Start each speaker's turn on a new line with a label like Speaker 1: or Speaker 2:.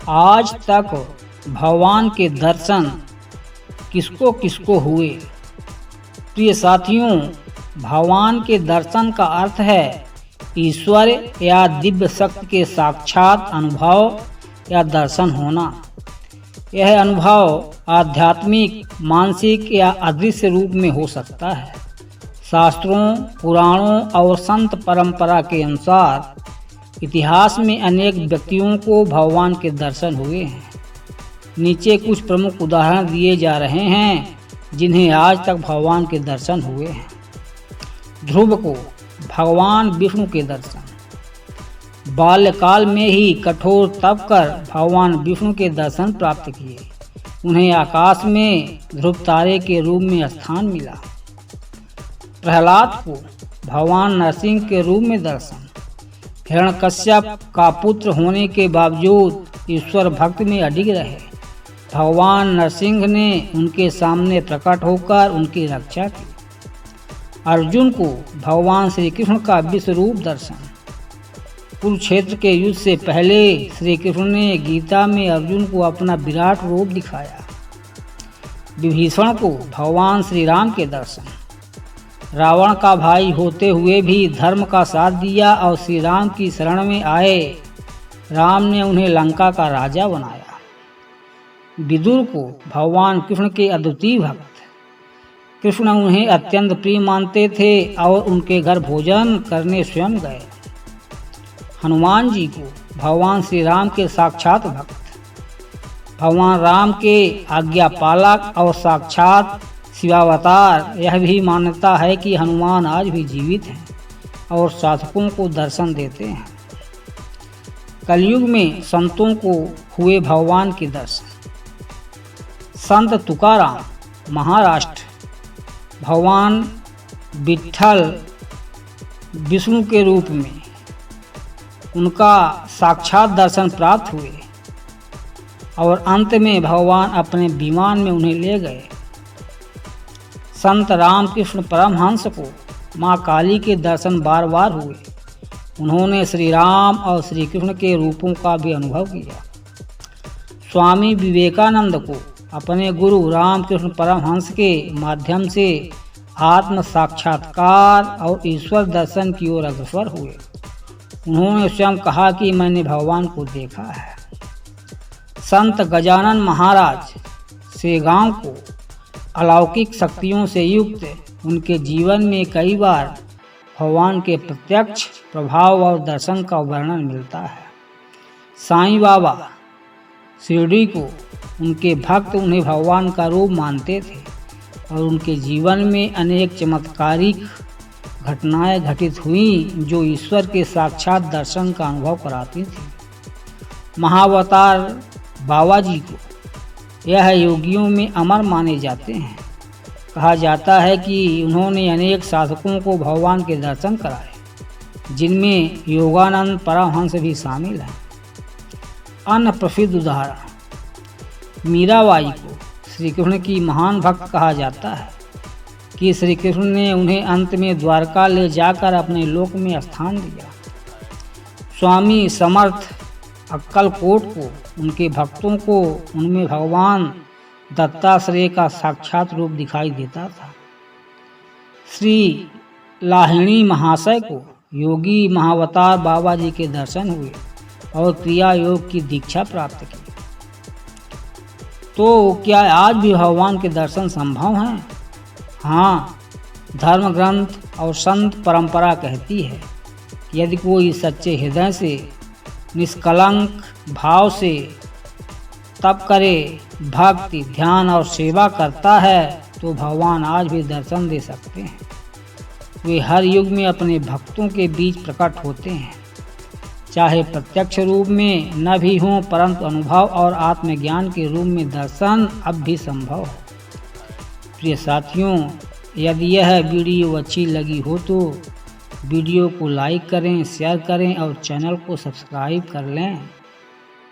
Speaker 1: आज तक भगवान के दर्शन किसको किसको हुए? प्रिय साथियों, भगवान के दर्शन का अर्थ है ईश्वर या दिव्य शक्ति के साक्षात अनुभव या दर्शन होना। यह अनुभव आध्यात्मिक, मानसिक या अदृश्य रूप में हो सकता है। शास्त्रों, पुराणों और संत परंपरा के अनुसार इतिहास में अनेक व्यक्तियों को भगवान के दर्शन हुए हैं। नीचे कुछ प्रमुख उदाहरण दिए जा रहे हैं जिन्हें आज तक भगवान के दर्शन हुए हैं। ध्रुव को भगवान विष्णु के दर्शन। बाल्यकाल में ही कठोर तप कर भगवान विष्णु के दर्शन प्राप्त किए। उन्हें आकाश में ध्रुव तारे के रूप में स्थान मिला। प्रहलाद को भगवान नरसिंह के रूप में दर्शन। हिरण्यकश्यप का पुत्र होने के बावजूद ईश्वर भक्ति में अडिग रहे। भगवान नरसिंह ने उनके सामने प्रकट होकर उनकी रक्षा की। अर्जुन को भगवान श्री कृष्ण का विश्व रूप दर्शन। कुरुक्षेत्र के युद्ध से पहले श्री कृष्ण ने गीता में अर्जुन को अपना विराट रूप दिखाया। विभीषण को भगवान श्री राम के दर्शन। रावण का भाई होते हुए भी धर्म का साथ दिया और श्री राम की शरण में आए। राम ने उन्हें लंका का राजा बनाया। विदुर को भगवान कृष्ण के अद्वितीय भक्त। कृष्ण उन्हें अत्यंत प्रिय मानते थे और उनके घर भोजन करने स्वयं गए। हनुमान जी को भगवान श्री राम के साक्षात भक्त। भगवान राम के आज्ञा पालक और साक्षात शिवावतार। यह भी मान्यता है कि हनुमान आज भी जीवित हैं और साधकों को दर्शन देते हैं। कलयुग में संतों को हुए भगवान के दर्शन। संत तुकाराम महाराष्ट्र। भगवान विट्ठल विष्णु के रूप में उनका साक्षात दर्शन प्राप्त हुए और अंत में भगवान अपने विमान में उन्हें ले गए। संत रामकृष्ण परमहंस को माँ काली के दर्शन बार बार हुए। उन्होंने श्री राम और श्री कृष्ण के रूपों का भी अनुभव किया। स्वामी विवेकानंद को अपने गुरु रामकृष्ण परमहंस के माध्यम से आत्म साक्षात्कार और ईश्वर दर्शन की ओर अग्रसर हुए। उन्होंने स्वयं कहा कि मैंने भगवान को देखा है। संत गजानन महाराज सेगांव को अलौकिक शक्तियों से युक्त उनके जीवन में कई बार भगवान के प्रत्यक्ष प्रभाव और दर्शन का वर्णन मिलता है। साईं बाबा शिरडी को उनके भक्त उन्हें भगवान का रूप मानते थे और उनके जीवन में अनेक चमत्कारिक घटनाएं घटित हुई जो ईश्वर के साक्षात दर्शन का अनुभव कराती थी। महाअवतार बाबा जी को यह योगियों में अमर माने जाते हैं। कहा जाता है कि उन्होंने अनेक साधकों को भगवान के दर्शन कराए, जिनमें योगानंद परमहंस भी शामिल हैं। अन्य प्रसिद्ध उदाहरण, मीराबाई को श्री कृष्ण की महान भक्त कहा जाता है कि श्री कृष्ण ने उन्हें अंत में द्वारका ले जाकर अपने लोक में स्थान दिया। स्वामी समर्थ अक्कलकोट को उनके भक्तों को उनमें भगवान दत्तात्रेय का साक्षात रूप दिखाई देता था। श्री लाहिणी महाशय को योगी महाअवतार बाबा जी के दर्शन हुए और क्रिया योग की दीक्षा प्राप्त की। तो क्या आज भी भगवान के दर्शन संभव हैं? हाँ, धर्म ग्रंथ और संत परंपरा कहती है यदि कोई सच्चे हृदय से निष्कलंक भाव से तप करे, भक्ति, ध्यान और सेवा करता है तो भगवान आज भी दर्शन दे सकते हैं। वे हर युग में अपने भक्तों के बीच प्रकट होते हैं, चाहे प्रत्यक्ष रूप में न भी हों, परंतु अनुभव और आत्मज्ञान के रूप में दर्शन अब भी संभव है। प्रिय साथियों, यदि यह वीडियो अच्छी लगी हो तो वीडियो को लाइक करें, शेयर करें और चैनल को सब्सक्राइब कर लें।